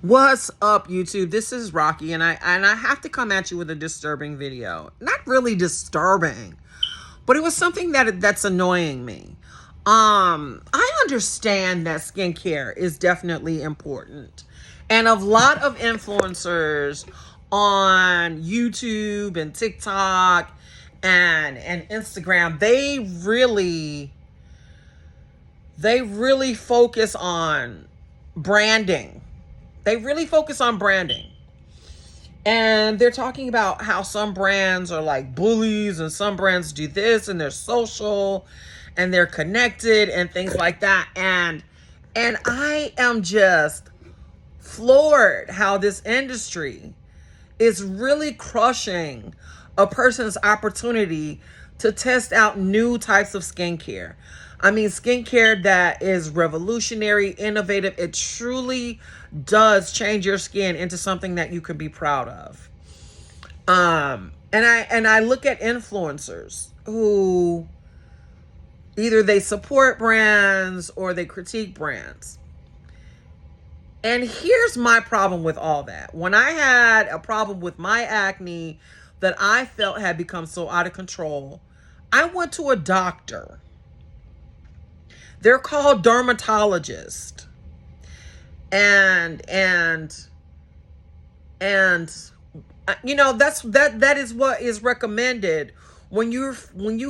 What's up, YouTube? This is Rocky, and I have to come at you with a disturbing video. Not really disturbing, but it was something that's annoying me. I understand that skincare is definitely important, and a lot of influencers on YouTube and TikTok and Instagram, they really focus on branding. They really focus on branding. And they're talking about how some brands are like bullies and some brands do this and they're social and they're connected and things like that. And I am just floored how this industry is really crushing a person's opportunity to test out new types of skincare. I mean, skincare that is revolutionary, innovative. It truly does change your skin into something that you can be proud of. And I look at influencers who either they support brands or they critique brands. And here's my problem with all that. When I had a problem with my acne that I felt had become so out of control, I went to a doctor. They're called dermatologists. And you know, that is what is recommended when you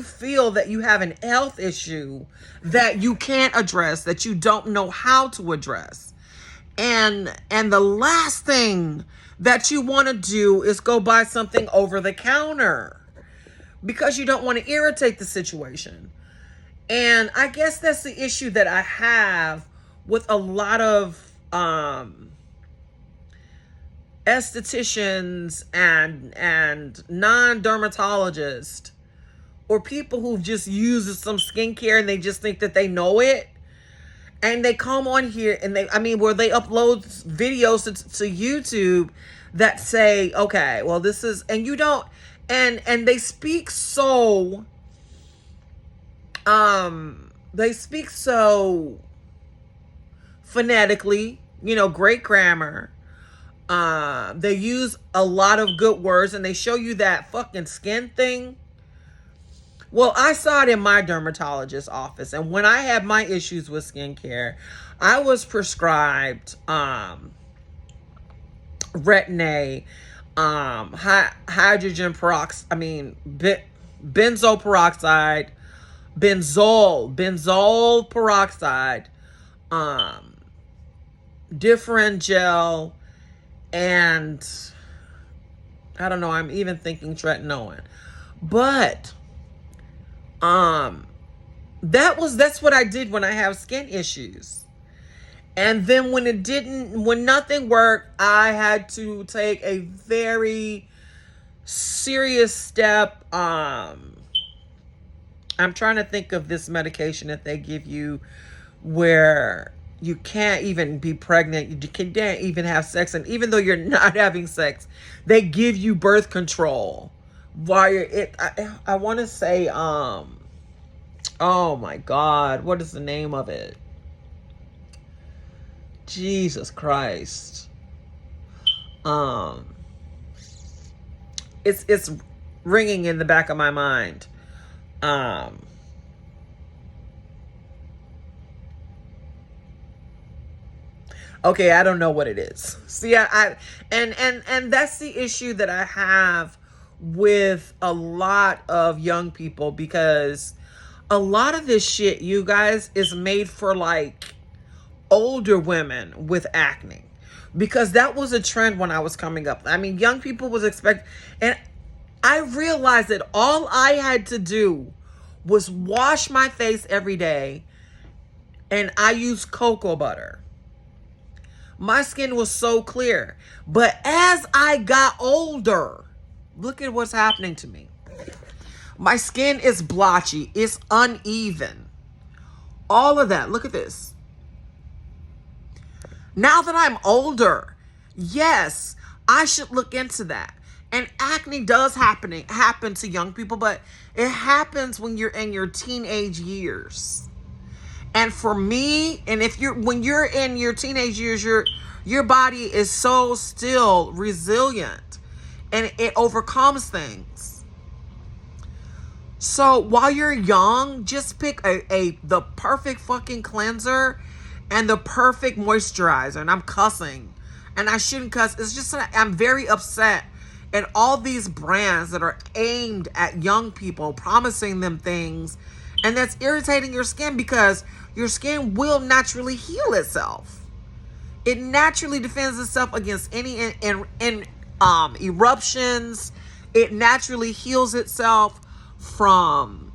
feel that you have an health issue that you can't address, that you don't know how to address. And the last thing that you want to do is go buy something over the counter because you don't want to irritate the situation. And I guess that's the issue that I have with a lot of estheticians and non-dermatologists, or people who just use some skincare and they just think that they know it. And they come on here and where they upload videos to YouTube that say, okay, well, this is, and you don't, and they speak so, phonetically, great grammar. They use a lot of good words and they show you that fucking skin thing. Well, I saw it in my dermatologist's office, and when I had my issues with skincare, I was prescribed Retin-A, hydrogen peroxide, benzoyl peroxide, benzoyl peroxide, different gel, and I don't know, I'm even thinking tretinoin. But that's what I did when I have skin issues. And then when nothing worked, I had to take a very serious step. I'm trying to think of this medication that they give you where you can't even be pregnant, you can't even have sex, and even though you're not having sex, they give you birth control while you're I want to say oh my God, what is the name of it? Jesus Christ. It's ringing in the back of my mind. Okay, I don't know what it is. See, and that's the issue that I have with a lot of young people, because a lot of this shit, you guys, is made for like older women with acne, because that was a trend when I was coming up. I mean, young people was and I realized that all I had to do was wash my face every day, and I used cocoa butter. My skin was so clear. But as I got older, look at what's happening to me. My skin is blotchy. It's uneven. All of that. Look at this. Now that I'm older, yes, I should look into that. And acne does happen to young people, but it happens when you're in your teenage years. And for me, and when you're in your teenage years, Your body is so still resilient and it overcomes things. So while you're young, just pick the perfect fucking cleanser and the perfect moisturizer. And I'm cussing. And I shouldn't cuss. It's just that I'm very upset at all these brands that are aimed at young people, promising them things. And that's irritating your skin because your skin will naturally heal itself. It naturally defends itself against any eruptions. It naturally heals itself from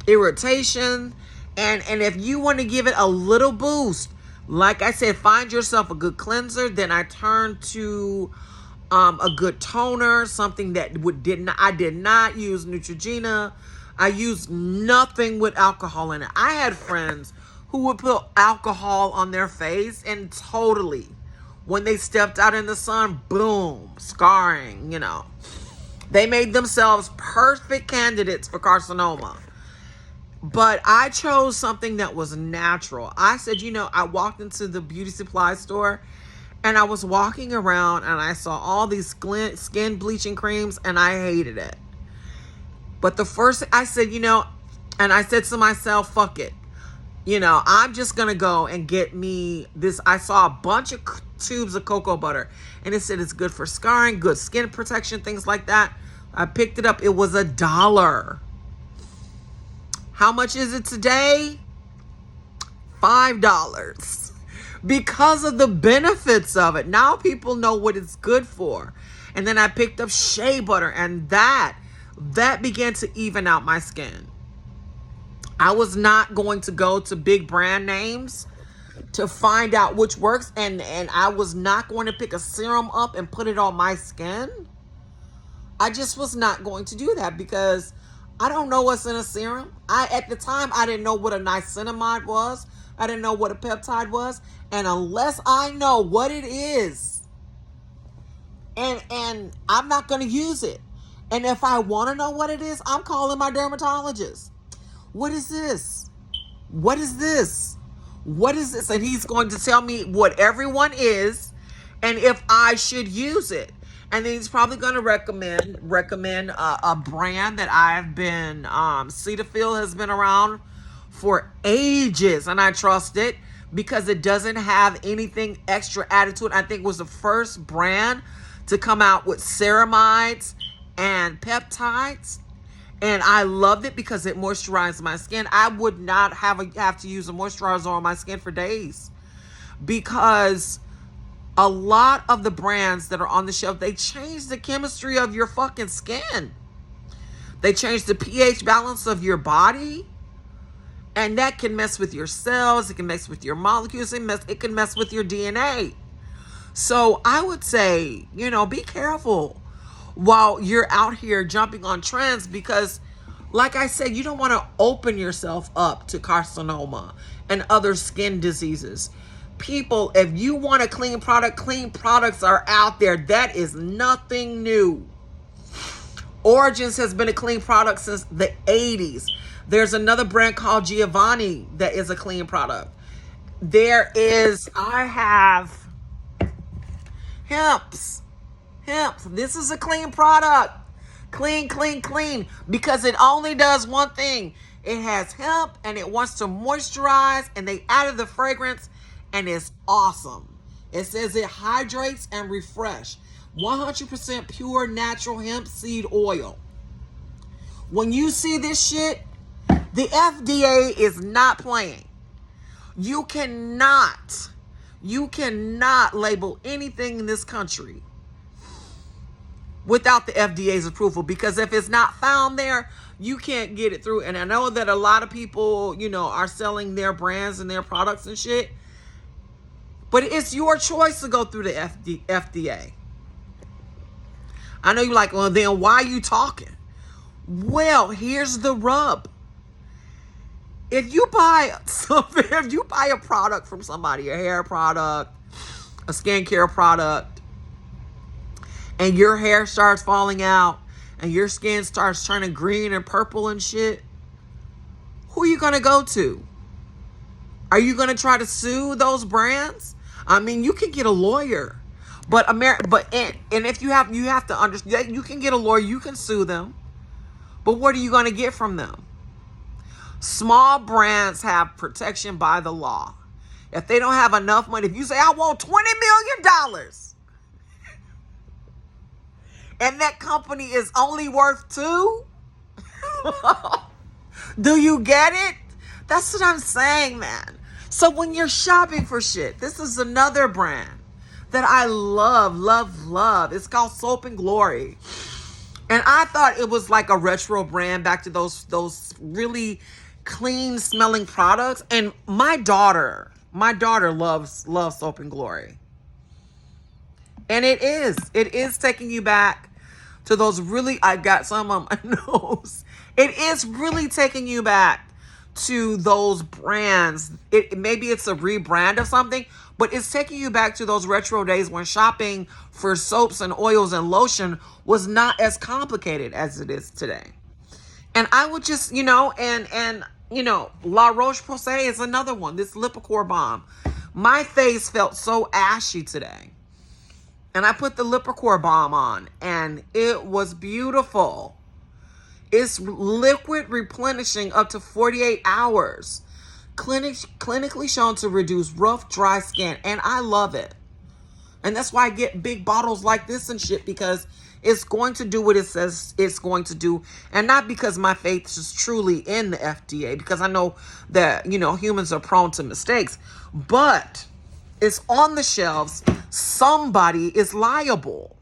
irritation. And if you want to give it a little boost, like I said, find yourself a good cleanser. Then I turn to a good toner, something that I did not use Neutrogena. I used nothing with alcohol in it. I had friends who would put alcohol on their face and totally, when they stepped out in the sun, boom, scarring, They made themselves perfect candidates for carcinoma. But I chose something that was natural. I said, I walked into the beauty supply store and I was walking around and I saw all these skin bleaching creams and I hated it. But the first, I said, and I said to myself, fuck it. I'm just going to go and get me this. I saw a bunch of tubes of cocoa butter and it said it's good for scarring, good skin protection, things like that. I picked it up. It was $1. How much is it today? $5. Because of the benefits of it. Now people know what it's good for. And then I picked up shea butter and that began to even out my skin. I was not going to go to big brand names to find out which works. And I was not going to pick a serum up and put it on my skin. I just was not going to do that because I don't know what's in a serum. At the time, I didn't know what a niacinamide was. I didn't know what a peptide was. And unless I know what it is, and I'm not going to use it. And if I want to know what it is, I'm calling my dermatologist. What is this? What is this? What is this? And he's going to tell me what everyone is and if I should use it. And then he's probably going to recommend a brand that I've been, Cetaphil has been around for ages. And I trust it because it doesn't have anything extra added to it. I think it was the first brand to come out with ceramides and peptides. And I loved it because it moisturized my skin. I would not have to use a moisturizer on my skin for days because a lot of the brands that are on the shelf, they change the chemistry of your fucking skin. They change the pH balance of your body. And that can mess with your cells. It can mess with your molecules. It can mess with your DNA. So I would say, be careful while you're out here jumping on trends because, like I said, you don't want to open yourself up to carcinoma and other skin diseases. People, if you want a clean product, clean products are out there. That is nothing new. Origins has been a clean product since the 80s. There's another brand called Giovanni that is a clean product. I have Hemp's. This is a clean product. Clean, clean, clean. Because it only does one thing. It has hemp and it wants to moisturize and they added the fragrance and it's awesome. It says it hydrates and refresh. 100% pure natural hemp seed oil. When you see this shit, the FDA is not playing. You cannot label anything in this country without the FDA's approval because if it's not found there, you can't get it through. And I know that a lot of people, are selling their brands and their products and shit, but it's your choice to go through the FDA. I know you're like, well, then why are you talking? Well, here's the rub. If you buy a product from somebody, a hair product, a skincare product, and your hair starts falling out and your skin starts turning green and purple and shit, who are you going to go to? Are you going to try to sue those brands? I mean, you can get a lawyer, but and if you have to understand, you can get a lawyer, you can sue them, but what are you going to get from them? Small brands have protection by the law. If they don't have enough money, if you say, I want $20 million, and that company is only worth two, do you get it? That's what I'm saying, man. So when you're shopping for shit, this is another brand that I love, love, love. It's called Soap and Glory. And I thought it was like a retro brand back to those really clean smelling products. And my daughter loves Soap and Glory. And it is taking you back to those really, I got some on my nose. It is really taking you back to those brands. Maybe it's a rebrand of something, but it's taking you back to those retro days when shopping for soaps and oils and lotion was not as complicated as it is today. And I would just, La Roche-Posay is another one. This Lipicore balm. My face felt so ashy today. And I put the Lipicore balm on, and it was beautiful. It's liquid replenishing up to 48 hours. Clinically shown to reduce rough, dry skin. And I love it. And that's why I get big bottles like this and shit, because it's going to do what it says it's going to do. And not because my faith is truly in the FDA, because I know that, humans are prone to mistakes. But it's on the shelves. Somebody is liable.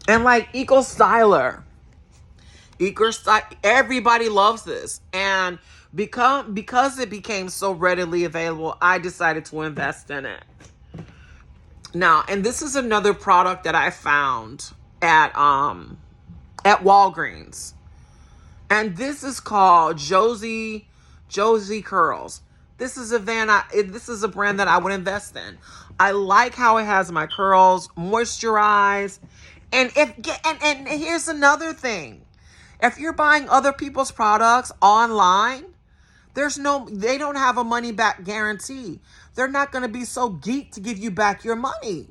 And like Eco Styler, everybody loves this. And because it became so readily available, I decided to invest in it. Now, and this is another product that I found at Walgreens. And this is called Josie Curls. This is a brand that I would invest in. I like how it has my curls moisturized. And here's another thing. If you're buying other people's products online, they don't have a money back guarantee. They're not going to be so geek to give you back your money,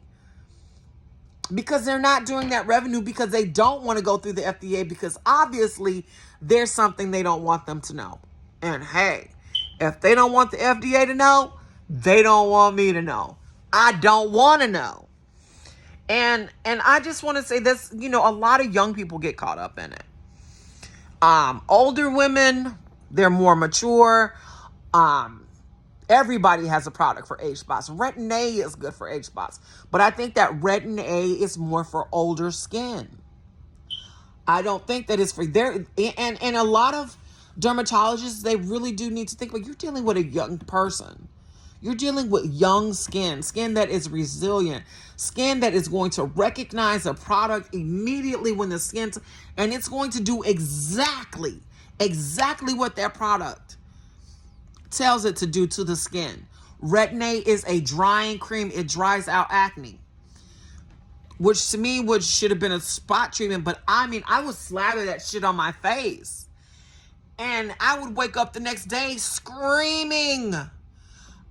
because they're not doing that revenue because they don't want to go through the FDA, because obviously there's something they don't want them to know. And hey, if they don't want the FDA to know, they don't want me to know. I don't want to know. And I just want to say this, a lot of young people get caught up in it. Older women, they're more mature. Everybody has a product for age spots. Retin A is good for age spots, but I think that Retin A is more for older skin. I don't think that it's for their, and a lot of dermatologists, they really do need to think, but you're dealing with a young person. You're dealing with young skin that is resilient, skin that is going to recognize a product immediately when the skin, and it's going to do exactly what that product tells it to do to the skin. Retin A is a drying cream. It dries out acne, which to me should have been a spot treatment. But I mean, I would slather that shit on my face, and I would wake up the next day screaming.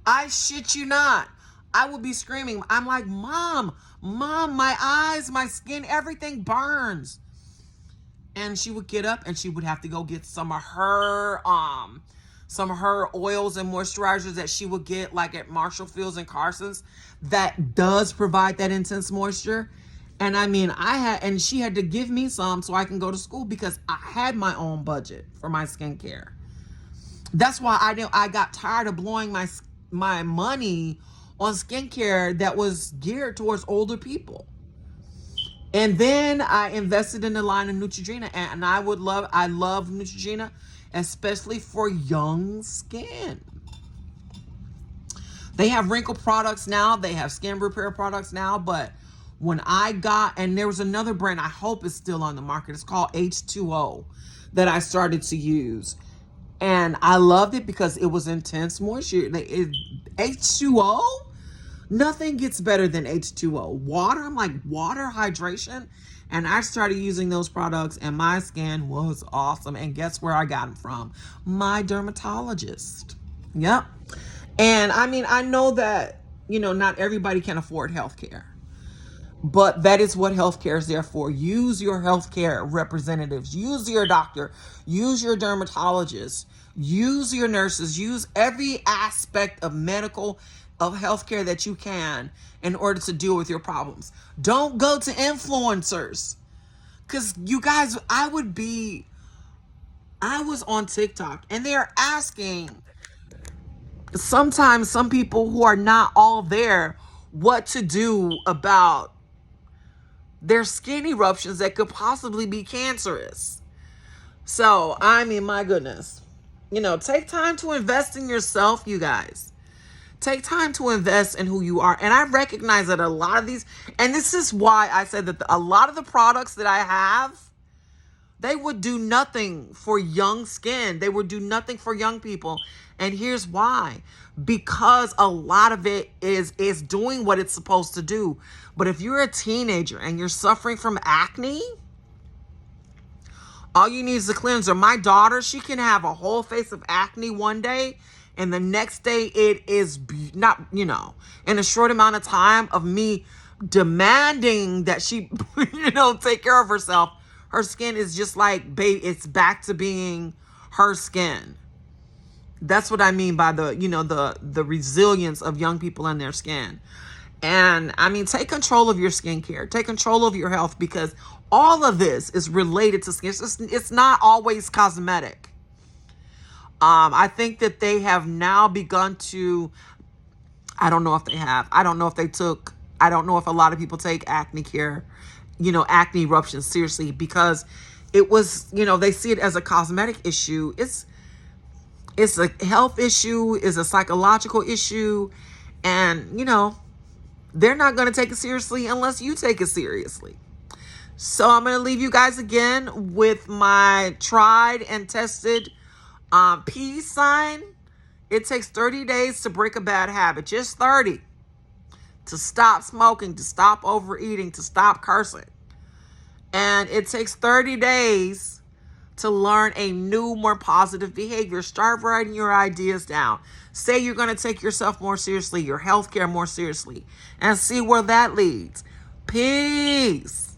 I shit you not. I would be screaming. I'm like, Mom, my eyes, my skin, everything burns. And she would get up and she would have to go get some of her oils and moisturizers that she would get like at Marshall Fields and Carson's that does provide that intense moisture. And I mean, she had to give me some so I can go to school, because I had my own budget for my skincare. That's why I got tired of blowing my money on skincare that was geared towards older people. And then I invested in the line of Neutrogena, and I love Neutrogena, especially for young skin. They have wrinkle products now, they have skin repair products now, but when and there was another brand, I hope it's still on the market, it's called H2O, that I started to use. And I loved it because it was intense moisture. H2O? Nothing gets better than H2O. Water, I'm like, water hydration. And I started using those products and my skin was awesome. And guess where I got them from? My dermatologist. Yep. And I mean, I know that, not everybody can afford healthcare, but that is what healthcare is there for. Use your healthcare representatives, use your doctor, use your dermatologist, use your nurses, use every aspect of medical, of healthcare that you can in order to deal with your problems. Don't go to influencers. Because you guys, I was on TikTok and they're asking sometimes some people who are not all there what to do about their skin eruptions that could possibly be cancerous. So, I mean, my goodness. Take time to invest in yourself, you guys. Take time to invest in who you are. And I recognize that a lot of these, and this is why I said that a lot of the products that I have, they would do nothing for young skin. They would do nothing for young people. And here's why. Because a lot of it is doing what it's supposed to do. But if you're a teenager and you're suffering from acne, all you need is a cleanser. My daughter, she can have a whole face of acne one day, and the next day it is not, in a short amount of time of me demanding that she, take care of herself. Her skin is just like, babe, it's back to being her skin. That's what I mean by the resilience of young people and their skin. And I mean, take control of your skincare. Take control of your health, because all of this is related to skin. It's not always cosmetic. I think that they have now begun to, I don't know if they have. I don't know if a lot of people take acne care, acne eruptions seriously, because it was, they see it as a cosmetic issue. It's a health issue, it's a psychological issue, and they're not going to take it seriously unless you take it seriously. So I'm going to leave you guys again with my tried and tested peace sign. It takes 30 days to break a bad habit, just 30, to stop smoking, to stop overeating, to stop cursing. And it takes 30 days to learn a new, more positive behavior. Start writing your ideas down. Say you're going to take yourself more seriously, your healthcare more seriously, and see where that leads. Peace.